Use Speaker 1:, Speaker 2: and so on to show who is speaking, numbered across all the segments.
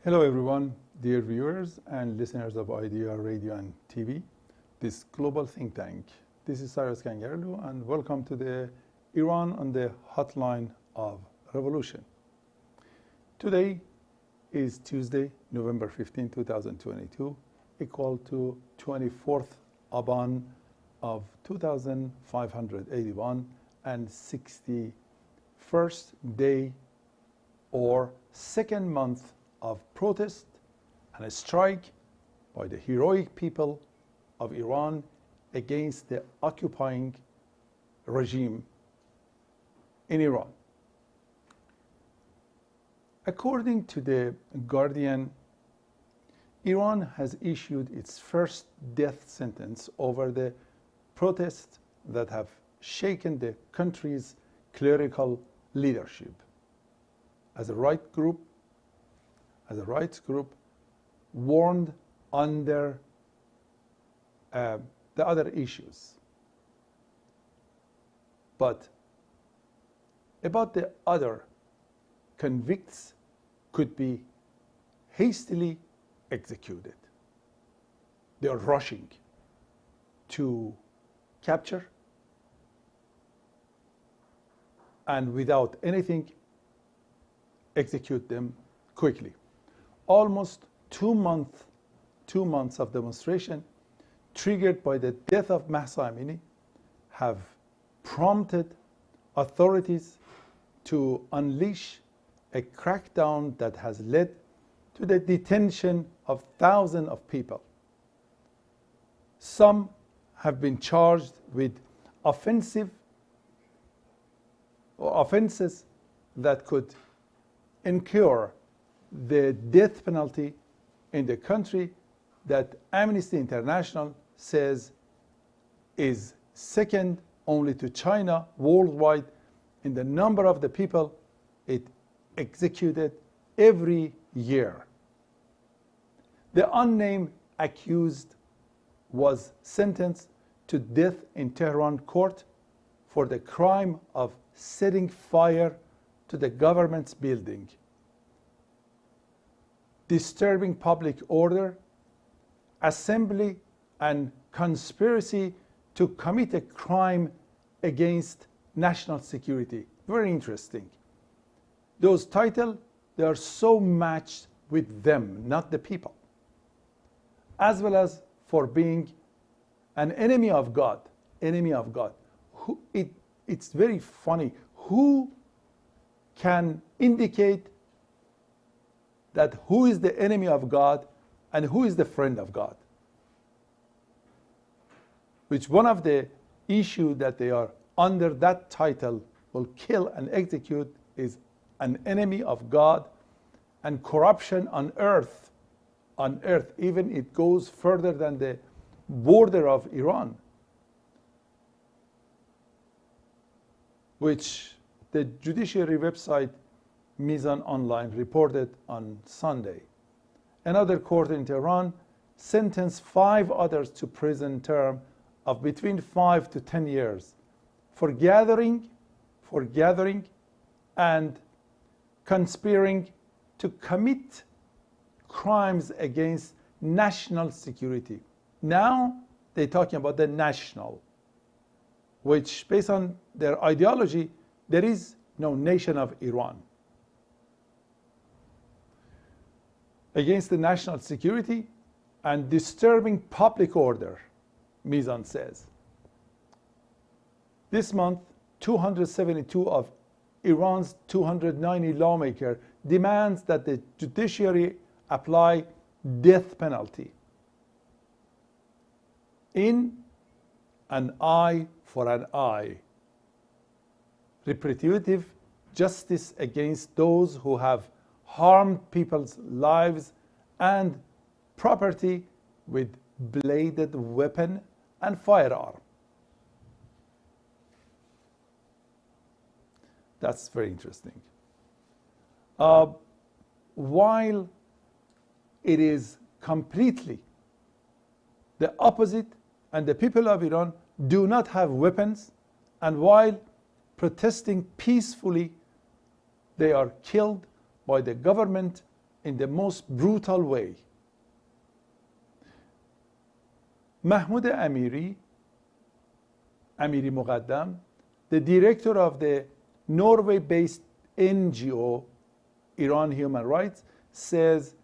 Speaker 1: Hello everyone, dear viewers and listeners of IDR Radio and TV, this global think tank. This is Elhiyarkengerló and welcome to the Iran on the Hotline of Revolution. Today is Tuesday, November 15, 2022, equal to 24th Aban of 2581 and 61st day or second month of protest and a strike by the heroic people of Iran against the occupying regime in Iran. According to the Guardian, Iran has issued its first death sentence over the protests that have shaken the country's clerical leadership. As a rights group warned under the other issues. But about the other convicts could be hastily executed. They are rushing to capture and without anything execute them quickly. Almost 2 months of demonstration triggered by the death of Mahsa Amini have prompted authorities to unleash a crackdown that has led to the detention of thousands of people. Some have been charged with offenses that could incur the death penalty in the country that Amnesty International says is second only to China worldwide in the number of the people it executed every year. The unnamed accused was sentenced to death in Tehran court for the crime of setting fire to the government's building, disturbing public order, assembly, and conspiracy to commit a crime against national security. Very interesting. Those titles, they are so matched with them, not the people. As well as for being an enemy of God. It's very funny. Who can indicate that who is the enemy of God and who is the friend of God? Which one of the issues that they are under that title will kill and execute is an enemy of God and corruption on earth. On earth, even it goes further than the border of Iran, which the judiciary website Mizan Online reported on Sunday. Another court in Tehran sentenced 5 others to prison term of between 5 to 10 years for gathering and conspiring to commit crimes against national security. Now they're talking about the national, which based on their ideology, there is no nation of Iran. Against the national security and disturbing public order, Mizan says. This month, 272 of Iran's 290 lawmakers demands that the judiciary apply death penalty in an eye for an eye. Retributive justice against those who have harmed people's lives and property with bladed weapon and firearm. That's very interesting. While it is completely the opposite, and the people of Iran do not have weapons, and while protesting peacefully, they are killed by the government in the most brutal way. Mahmoud Amiri Muqaddam, the director of the Norway-based NGO Iran Human Rights, says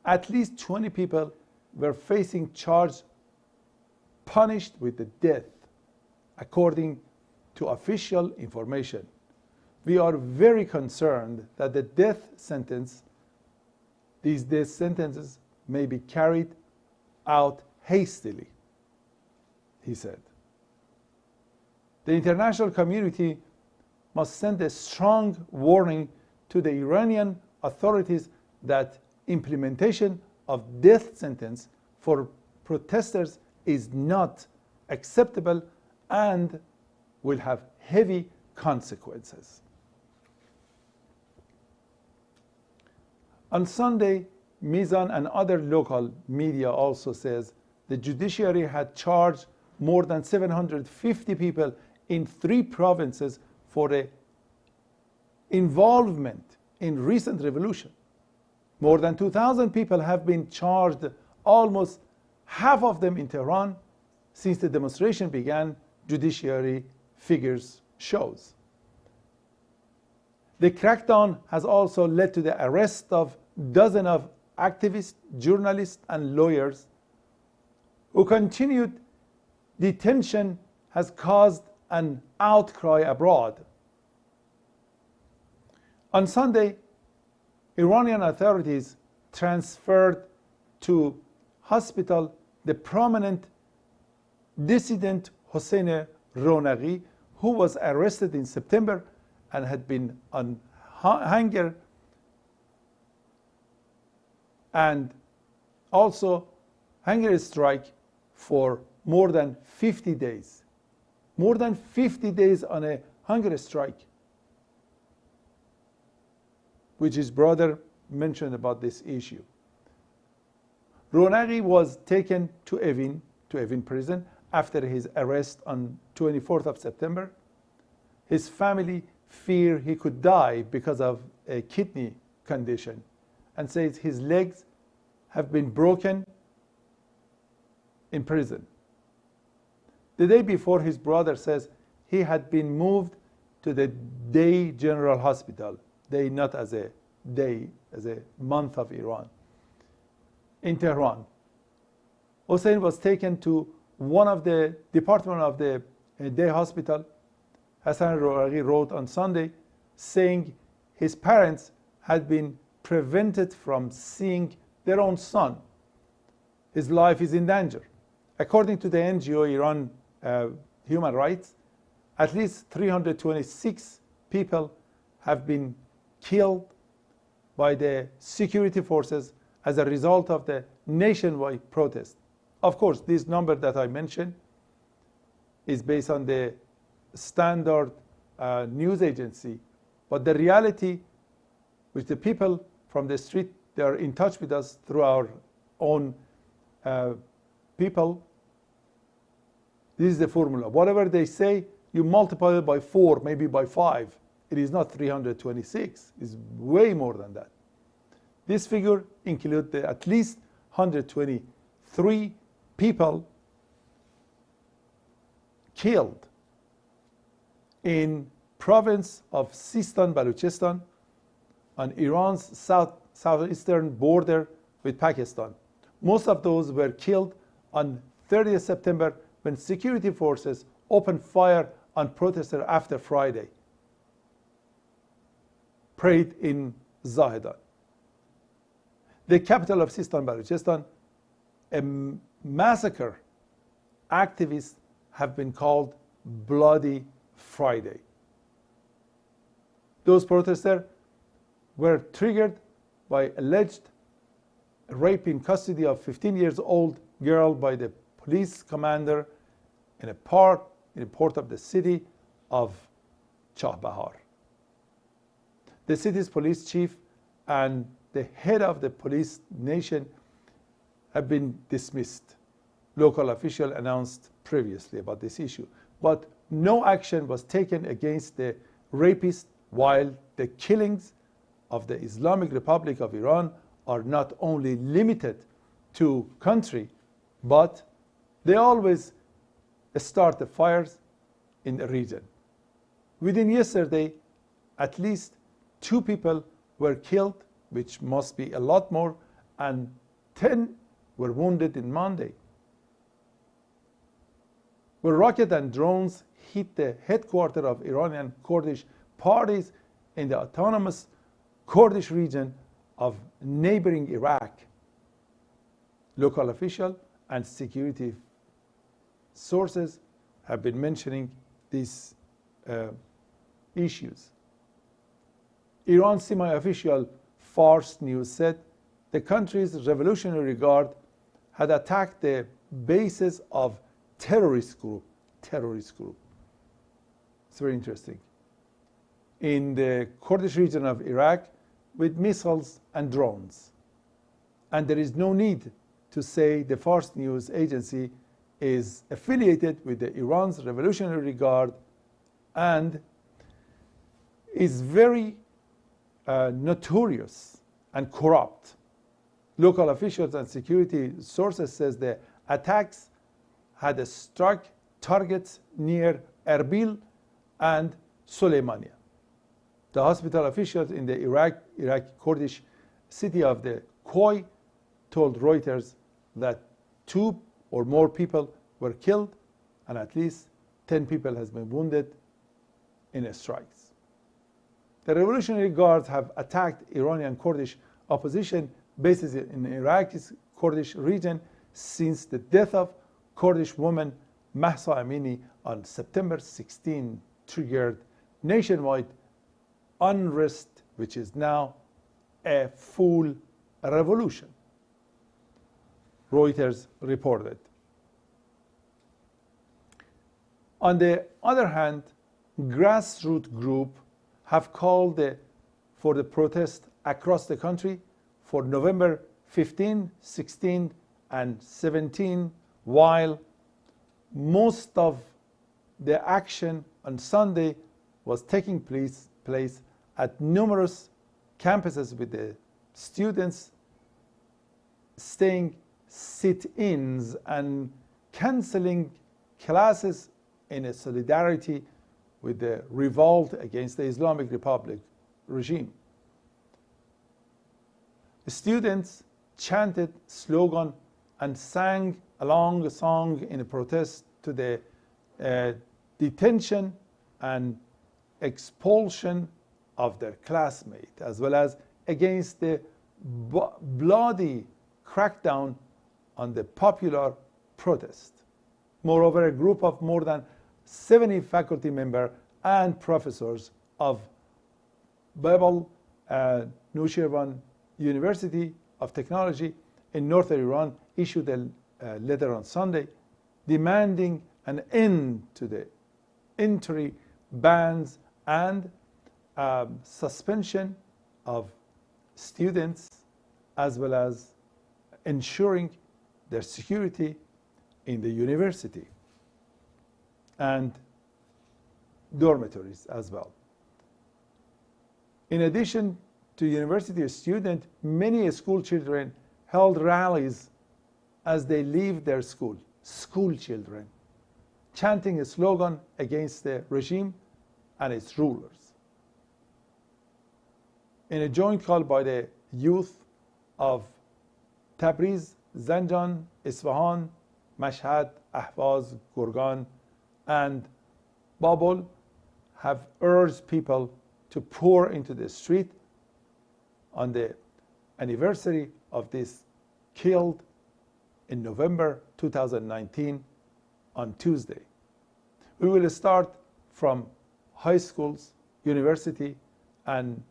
Speaker 1: at least 20 people were facing charges punished with the death, according to official information. We are very concerned that the these death sentences may be carried out hastily, he said. The international community must send a strong warning to the Iranian authorities that implementation of death sentence for protesters is not acceptable and will have heavy consequences. On Sunday, Mizan and other local media also says the judiciary had charged more than 750 people in 3 provinces for a involvement in recent revolution. More than 2,000 people have been charged, almost half of them in Tehran, since the demonstration began, judiciary figures shows. The crackdown has also led to the arrest of dozens of activists, journalists, and lawyers who continued detention has caused an outcry abroad. On Sunday, Iranian authorities transferred to hospital the prominent dissident Hossein Ronaghi, who was arrested in September and had been on hunger and also hunger strike for more than 50 days. More than 50 days on a hunger strike, which his brother mentioned about this issue. Ronaghi was taken to Evin prison after his arrest on 24th of September. His family fear he could die because of a kidney condition and says his legs have been broken in prison. The day before, his brother says he had been moved to the Day General Hospital, day not as a day, as a month of Iran, in Tehran. Hossein was taken to one of the department of the day hospital. Hassan Rouhani wrote on Sunday saying his parents had been prevented from seeing their own son. His life is in danger. According to the NGO Iran Human Rights, at least 326 people have been killed by the security forces as a result of the nationwide protest. Of course, this number that I mentioned is based on the standard news agency, but the reality, which the people from the street, they are in touch with us through our own people. This is the formula. Whatever they say, you multiply it by 4, maybe by 5. It is not 326. It's way more than that. This figure includes at least 123 people killed in province of Sistan Baluchistan on Iran's southeastern border with Pakistan. Most of those were killed on 30th September when security forces opened fire on protesters after Friday parade in Zahedan, the capital of Sistan Baluchistan. A massacre activists have been called Bloody Friday. Those protesters were triggered by alleged rape in custody of 15-year-old girl by the police commander in a port of the city of Chahbahar. The city's police chief and the head of the police nation have been dismissed. Local officials announced previously about this issue, but no action was taken against the rapist, while the killings of the Islamic Republic of Iran are not only limited to country, but they always start the fires in the region. Within yesterday, at least 2 people were killed, which must be a lot more, and 10 were wounded in Monday. Where rockets and drones hit the headquarters of Iranian Kurdish parties in the autonomous Kurdish region of neighboring Iraq. Local officials and security sources have been mentioning these issues. Iran's semi-official Fars news said the country's Revolutionary Guard had attacked the bases of terrorist group. It's very interesting. In the Kurdish region of Iraq with missiles and drones. And there is no need to say the Fars news agency is affiliated with the Iran's Revolutionary Guard and is very notorious and corrupt. Local officials and security sources says the attacks had struck targets near Erbil and Soleimania. The hospital officials in the Iraqi Kurdish city of the Khoi told Reuters that 2 or more people were killed and at least 10 people has been wounded in strikes. The Revolutionary Guards have attacked Iranian Kurdish opposition bases in Iraq's Kurdish region since the death of Kurdish woman Mahsa Amini on September 16 triggered nationwide unrest, which is now a full revolution, Reuters reported. On the other hand, grassroots groups have called for the protest across the country for November 15, 16, and 17, while most of the action on Sunday was taking place at numerous campuses with the students staying sit-ins and canceling classes in a solidarity with the revolt against the Islamic Republic regime. The students chanted slogan and sang along a song in a protest to the detention and expulsion of their classmate, as well as against the bloody crackdown on the popular protest. Moreover, a group of more than 70 faculty members and professors of Babel Nushirvan University of Technology in northern Iran issued a letter on Sunday demanding an end to the entry bans and suspension of students, as well as ensuring their security in the university and dormitories as well. In addition to university students, many school children held rallies as they leave their school children, chanting a slogan against the regime and its rulers. In a joint call by the youth of Tabriz, Zanjan, Isfahan, Mashhad, Ahvaz, Gurgan, and Babol have urged people to pour into the street on the anniversary of this killed in November 2019 on Tuesday. We will start from high schools, university, and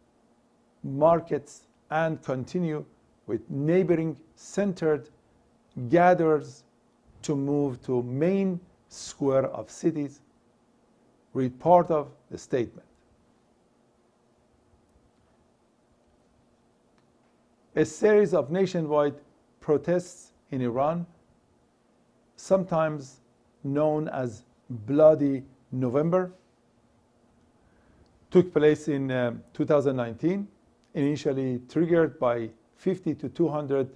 Speaker 1: markets and continue with neighboring centered gatherers to move to main square of cities. Read part of the statement. A series of nationwide protests in Iran, sometimes known as Bloody November, took place in 2019 initially triggered by 50 to 200%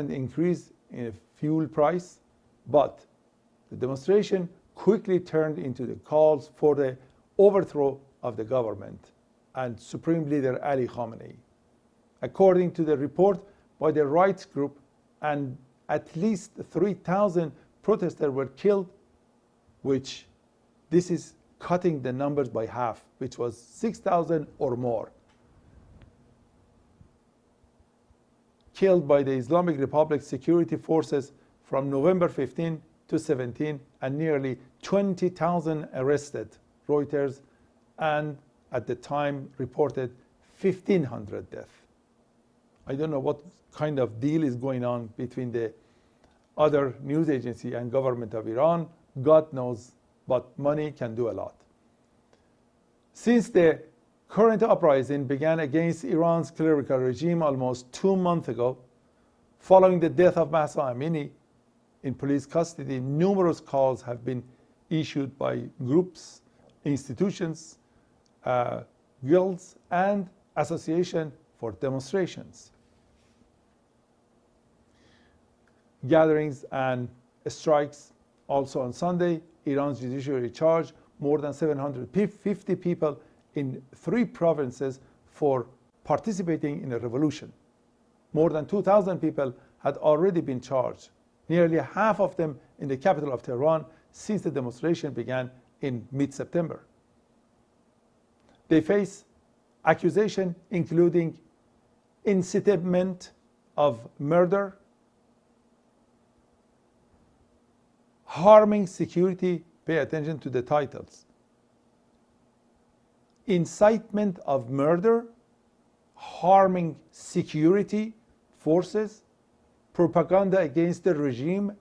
Speaker 1: increase in fuel price, but the demonstration quickly turned into the calls for the overthrow of the government and Supreme Leader Ali Khamenei. According to the report by the rights group, and at least 3,000 protesters were killed, which this is cutting the numbers by half, which was 6,000 or more. Killed by the Islamic Republic security forces from November 15 to 17, and nearly 20,000 arrested, Reuters, and at the time reported 1,500 deaths. I don't know what kind of deal is going on between the other news agency and government of Iran. God knows, but money can do a lot. Since the current uprising began against Iran's clerical regime almost 2 months ago, following the death of Mahsa Amini in police custody, numerous calls have been issued by groups, institutions, guilds, and associations for demonstrations, gatherings, and strikes. Also on Sunday, Iran's judiciary charged more than 750 people in 3 provinces for participating in a revolution. More than 2,000 people had already been charged, nearly half of them in the capital of Tehran, since the demonstration began in mid-September. They face accusations including incitement of murder, harming security, pay attention to the titles, incitement of murder, harming security forces, propaganda against the regime,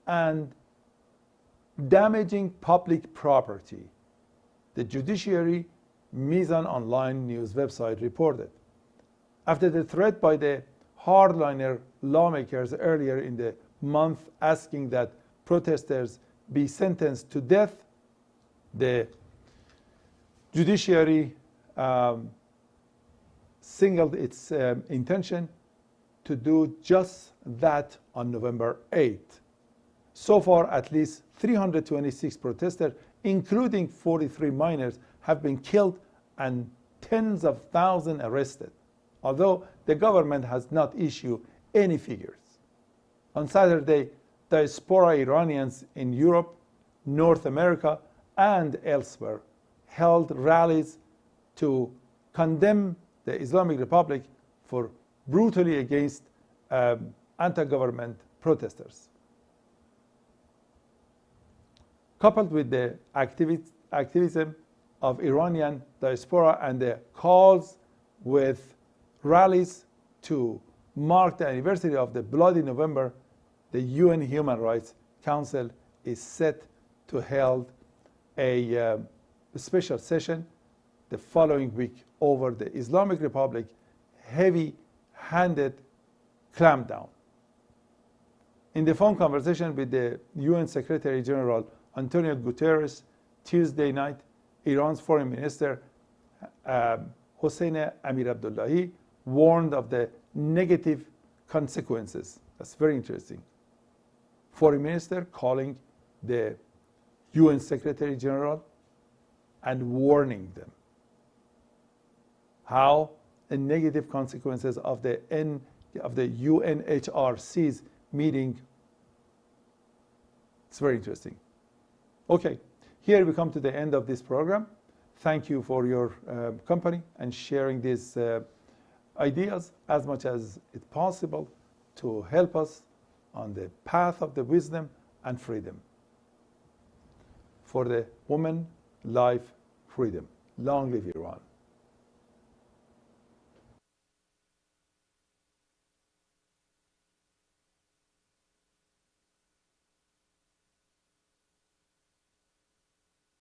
Speaker 1: and damaging public property, the judiciary Mizan online news website reported. After the threat by the hardliner lawmakers earlier in the month asking that protesters be sentenced to death, the judiciary signaled its intention to do just that on November 8th. So far, at least 326 protesters, including 43 minors, have been killed and tens of thousands arrested, although the government has not issued any figures. On Saturday, diaspora Iranians in Europe, North America, and elsewhere held rallies to condemn the Islamic Republic for brutally against anti-government protesters. Coupled with the activism of Iranian diaspora and the calls with rallies to mark the anniversary of the Bloody November, the UN Human Rights Council is set to hold a special session the following week over the Islamic Republic heavy-handed clampdown. In the phone conversation with the UN Secretary General Antonio Guterres Tuesday night, Iran's Foreign Minister Hossein Amir-Abdollahi warned of the negative consequences. That's very interesting. Foreign Minister calling the UN Secretary General and warning them how the negative consequences of the UNHRC's meeting. It's very interesting. Okay, here we come to the end of this program. Thank you for your company and sharing these ideas as much as it's possible to help us on the path of the wisdom and freedom. For the woman, life, freedom. Long live Iran.